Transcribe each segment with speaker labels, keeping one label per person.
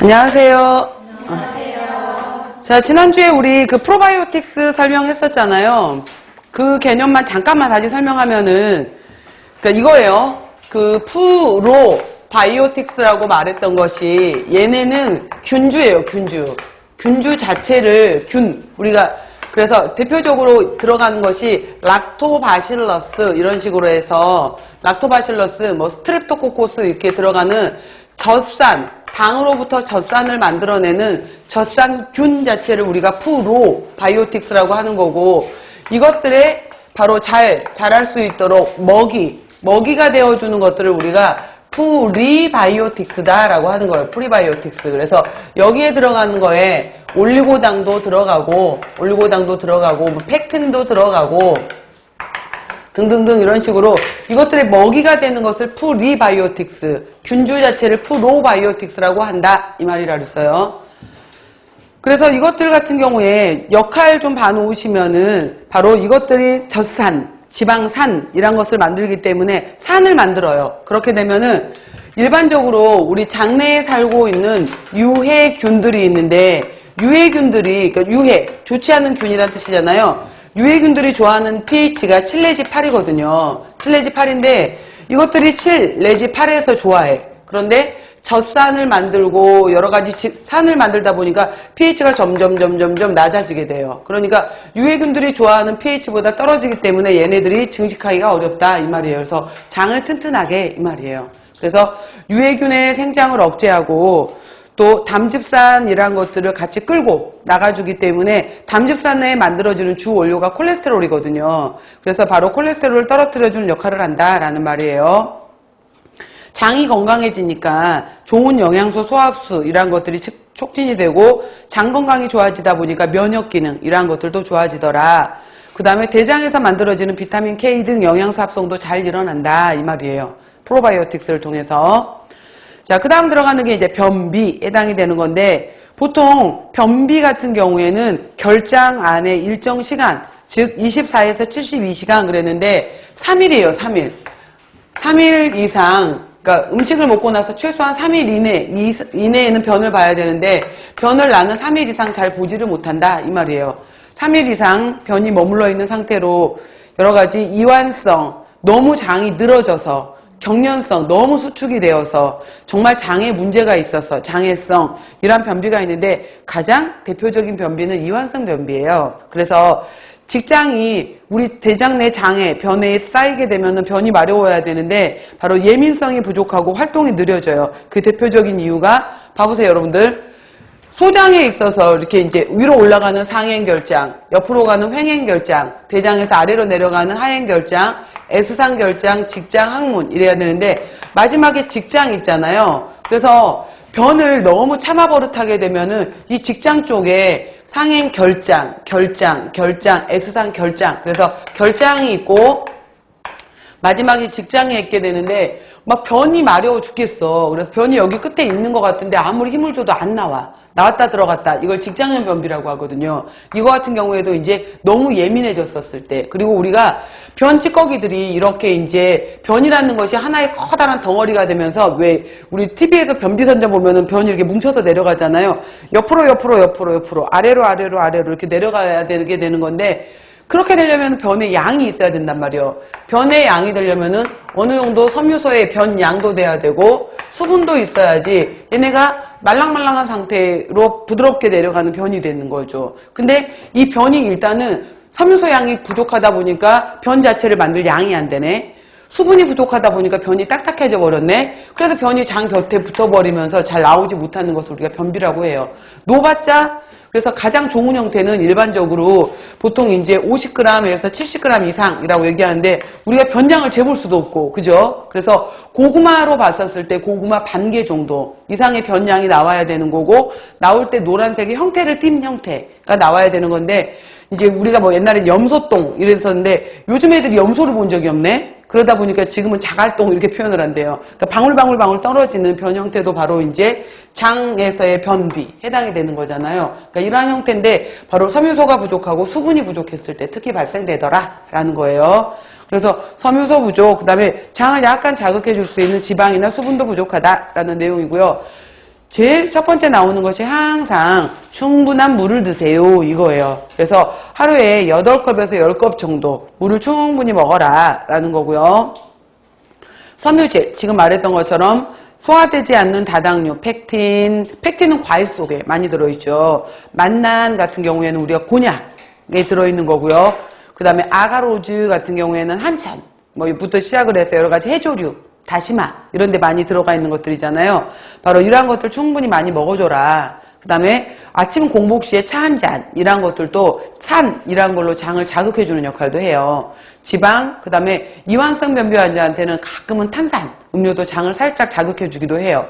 Speaker 1: 안녕하세요. 자, 지난주에 우리 그 프로바이오틱스 설명했었잖아요. 그 개념만 잠깐만 다시 설명하면은, 그러니까 이거예요. 그 프로바이오틱스라고 말했던 것이 얘네는 균주예요, 균주. 균주 자체를 우리가 그래서 대표적으로 들어가는 것이 락토바실러스 이런 식으로 해서 락토바실러스, 뭐 스트랩토코코스 이렇게 들어가는 젖산, 당으로부터 젖산을 만들어내는 젖산균 자체를 우리가 프로바이오틱스라고 하는 거고, 이것들에 바로 자랄 수 있도록 먹이가 되어주는 것들을 우리가 프리바이오틱스다라고 하는 거예요. 프리바이오틱스. 그래서 여기에 들어가는 거에 올리고당도 들어가고, 뭐 팩틴도 들어가고, 등등등 이런 식으로 이것들의 먹이가 되는 것을 프리바이오틱스, 균주 자체를 프로바이오틱스라고 한다 이 말이라 그랬어요. 그래서 이것들 같은 경우에 역할 좀 봐놓으시면은 바로 이것들이 젖산, 지방산 이란 것을 만들기 때문에 산을 만들어요. 그렇게 되면은 일반적으로 우리 장내에 살고 있는 유해균들이 있는데, 유해균들이, 그러니까 좋지 않은 균이란 뜻이잖아요. 유해균들이 좋아하는 pH가 7 내지 8이거든요. 7 내지 8인데 이것들이 7 내지 8에서 좋아해. 그런데 젖산을 만들고 여러 가지 산을 만들다 보니까 pH가 점점 낮아지게 돼요. 그러니까 유해균들이 좋아하는 pH보다 떨어지기 때문에 얘네들이 증식하기가 어렵다 이 말이에요. 그래서 장을 튼튼하게 이 말이에요. 그래서 유해균의 생장을 억제하고 또 담즙산이라는 것들을 같이 끌고 나가주기 때문에 담즙산 내에 만들어지는 주 원료가 콜레스테롤이거든요. 그래서 바로 콜레스테롤을 떨어뜨려주는 역할을 한다라는 말이에요. 장이 건강해지니까 좋은 영양소 소화흡수 이런 것들이 촉진이 되고, 장 건강이 좋아지다 보니까 면역 기능 이런 것들도 좋아지더라. 그 다음에 대장에서 만들어지는 비타민 K 등 영양소 합성도 잘 일어난다 이 말이에요. 프로바이오틱스를 통해서. 자, 그 다음 들어가는 게 이제 변비에 해당이 되는 건데, 보통 변비 같은 경우에는 결장 안에 일정 시간, 즉 24에서 72시간 그랬는데 3일이에요, 3일. 3일 이상, 그러니까 음식을 먹고 나서 최소한 3일 이내에는 변을 봐야 되는데, 변을 나는 3일 이상 잘 보지를 못한다 이 말이에요. 3일 이상 변이 머물러 있는 상태로 여러 가지 이완성, 너무 장이 늘어져서, 경련성, 너무 수축이 되어서 정말 장에 문제가 있어서 장애성 이런 변비가 있는데, 가장 대표적인 변비는 이완성 변비예요. 그래서 직장이 우리 대장 내 장에 변에 쌓이게 되면 변이 마려워야 되는데 바로 예민성이 부족하고 활동이 느려져요. 그 대표적인 이유가 봐보세요, 여러분들. 소장에 있어서 이렇게 이제 위로 올라가는 상행결장, 옆으로 가는 횡행결장, 대장에서 아래로 내려가는 하행결장, S상결장, 직장, 항문 이래야 되는데 마지막에 직장 있잖아요. 그래서 변을 너무 참아버릇하게 되면은 이 직장 쪽에 상행결장, 결장, S상결장, 그래서 결장이 있고 마지막에 직장에 있게 되는데 막 변이 마려워 죽겠어. 그래서 변이 여기 끝에 있는 것 같은데 아무리 힘을 줘도 안 나와. 나왔다 들어갔다. 이걸 직장형 변비라고 하거든요. 이거 같은 경우에도 이제 너무 예민해졌었을 때, 그리고 우리가 변 찌꺼기들이 이렇게 이제 변이라는 것이 하나의 커다란 덩어리가 되면서, 왜 우리 TV에서 변비선전 보면은 변이 이렇게 뭉쳐서 내려가잖아요. 옆으로 아래로 이렇게 내려가야 되게 되는 건데, 그렇게 되려면 변의 양이 있어야 된단 말이에요. 변의 양이 되려면은 어느 정도 섬유소의 변 양도 돼야 되고 수분도 있어야지 얘네가 말랑말랑한 상태로 부드럽게 내려가는 변이 되는 거죠. 근데 이 변이 일단은 섬유소 양이 부족하다 보니까 변 자체를 만들 양이 안 되네. 수분이 부족하다 보니까 변이 딱딱해져 버렸네. 그래서 변이 장 곁에 붙어버리면서 잘 나오지 못하는 것을 우리가 변비라고 해요. 노봤자, 그래서 가장 좋은 형태는 일반적으로 보통 이제 50g에서 70g 이상이라고 얘기하는데 우리가 변장을 재볼 수도 없고, 그죠? 그래서 고구마로 봤었을 때 고구마 반 개 정도 이상의 변량이 나와야 되는 거고, 나올 때 노란색의 형태를 띈 형태가 나와야 되는 건데, 이제 우리가 뭐 옛날엔 염소똥 이랬었는데 요즘 애들이 염소를 본 적이 없네? 그러다 보니까 지금은 자갈똥 이렇게 표현을 한대요. 그러니까 방울방울 떨어지는 변 형태도 바로 이제 장에서의 변비 해당이 되는 거잖아요. 그러니까 이러한 형태인데 바로 섬유소가 부족하고 수분이 부족했을 때 특히 발생되더라라는 거예요. 그래서 섬유소 부족, 그 다음에 장을 약간 자극해 줄 수 있는 지방이나 수분도 부족하다라는 내용이고요. 제일 첫 번째 나오는 것이 항상 충분한 물을 드세요 이거예요. 그래서 하루에 8컵에서 10컵 정도 물을 충분히 먹어라 라는 거고요. 섬유질, 지금 말했던 것처럼 소화되지 않는 다당류, 팩틴은 과일 속에 많이 들어있죠. 만난 같은 경우에는 우리가 곤약에 들어있는 거고요. 그 다음에 아가로즈 같은 경우에는 한참 뭐부터 시작을 해서 여러 가지 해조류, 다시마 이런 데 많이 들어가 있는 것들이잖아요. 바로 이러한 것들 충분히 많이 먹어줘라. 그 다음에 아침 공복 시에 차 한 잔 이런 것들도 산이란 걸로 장을 자극해주는 역할도 해요. 지방, 그 다음에 이완성 변비 환자한테는 가끔은 탄산 음료도 장을 살짝 자극해주기도 해요.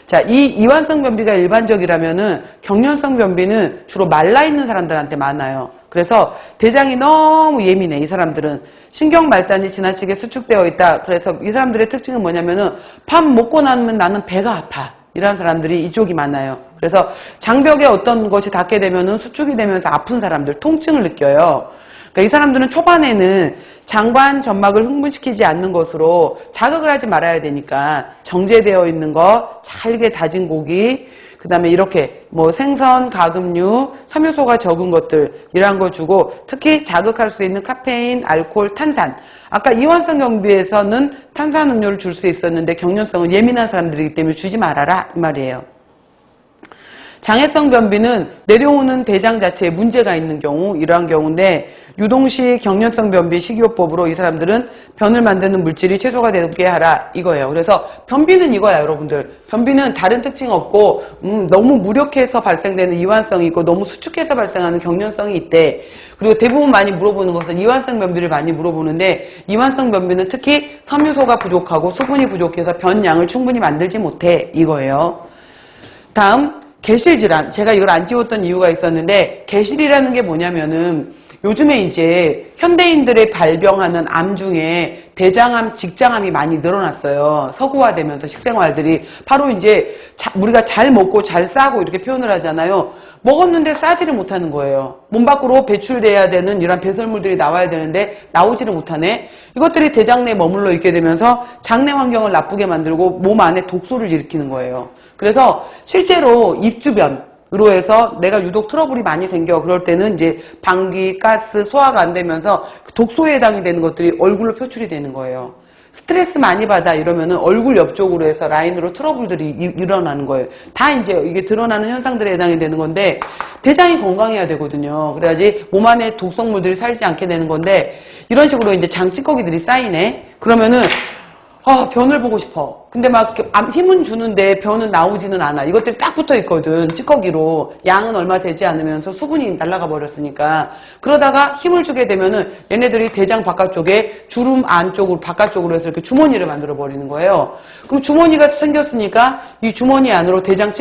Speaker 1: 자, 이 이완성 변비가 일반적이라면은 경련성 변비는 주로 말라있는 사람들한테 많아요. 그래서 대장이 너무 예민해. 이 사람들은 신경 말단이 지나치게 수축되어 있다. 그래서 이 사람들의 특징은 뭐냐면은 밥 먹고 나면 나는 배가 아파. 이런 사람들이 이쪽이 많아요. 그래서 장벽에 어떤 것이 닿게 되면은 수축이 되면서 아픈 사람들, 통증을 느껴요. 그러니까 이 사람들은 초반에는 장관 점막을 흥분시키지 않는 것으로 자극을 하지 말아야 되니까 정제되어 있는 거, 잘게 다진 고기, 그 다음에 이렇게 뭐 생선, 가금류, 섬유소가 적은 것들 이런 거 주고 특히 자극할 수 있는 카페인, 알코올, 탄산. 아까 이완성 경비에서는 탄산 음료를 줄 수 있었는데 경련성은 예민한 사람들이기 때문에 주지 말아라 이 말이에요. 장애성 변비는 내려오는 대장 자체에 문제가 있는 경우 이러한 경우인데 유동식 경련성 변비 식이요법으로 이 사람들은 변을 만드는 물질이 최소가 되게 하라 이거예요. 그래서 변비는 이거야 여러분들. 변비는 다른 특징 없고 너무 무력해서 발생되는 이완성이 있고 너무 수축해서 발생하는 경련성이 있대. 그리고 대부분 많이 물어보는 것은 이완성 변비를 많이 물어보는데 이완성 변비는 특히 섬유소가 부족하고 수분이 부족해서 변량을 충분히 만들지 못해 이거예요. 다음 개실질환. 제가 이걸 안 찍었던 이유가 있었는데 개실이라는 게 뭐냐면은 요즘에 이제 현대인들의 발병하는 암 중에 대장암, 직장암이 많이 늘어났어요. 서구화되면서 식생활들이 바로 이제 우리가 잘 먹고 잘 싸고 이렇게 표현을 하잖아요. 먹었는데 싸지를 못하는 거예요. 몸 밖으로 배출돼야 되는 이런 배설물들이 나와야 되는데 나오지를 못하네. 이것들이 대장 내에 머물러 있게 되면서 장내 환경을 나쁘게 만들고 몸 안에 독소를 일으키는 거예요. 그래서 실제로 입 주변으로 해서 내가 유독 트러블이 많이 생겨. 그럴 때는 이제 방귀, 가스, 소화가 안 되면서 독소에 해당이 되는 것들이 얼굴로 표출이 되는 거예요. 스트레스 많이 받아 이러면은 얼굴 옆쪽으로 해서 라인으로 트러블들이 일어나는 거예요. 다 이제 이게 드러나는 현상들에 해당이 되는 건데 대장이 건강해야 되거든요. 그래야지 몸 안에 독성물들이 살지 않게 되는 건데 이런 식으로 이제 장 찌꺼기들이 쌓이네. 그러면은 변을 보고 싶어. 근데 막 힘은 주는데 변은 나오지는 않아. 이것들이 딱 붙어 있거든. 찌꺼기로. 양은 얼마 되지 않으면서 수분이 날아가 버렸으니까. 그러다가 힘을 주게 되면은 얘네들이 대장 바깥쪽에 주름 안쪽으로 바깥쪽으로 해서 이렇게 주머니를 만들어 버리는 거예요. 그럼 주머니가 생겼으니까 이 주머니 안으로 대장 찌꺼기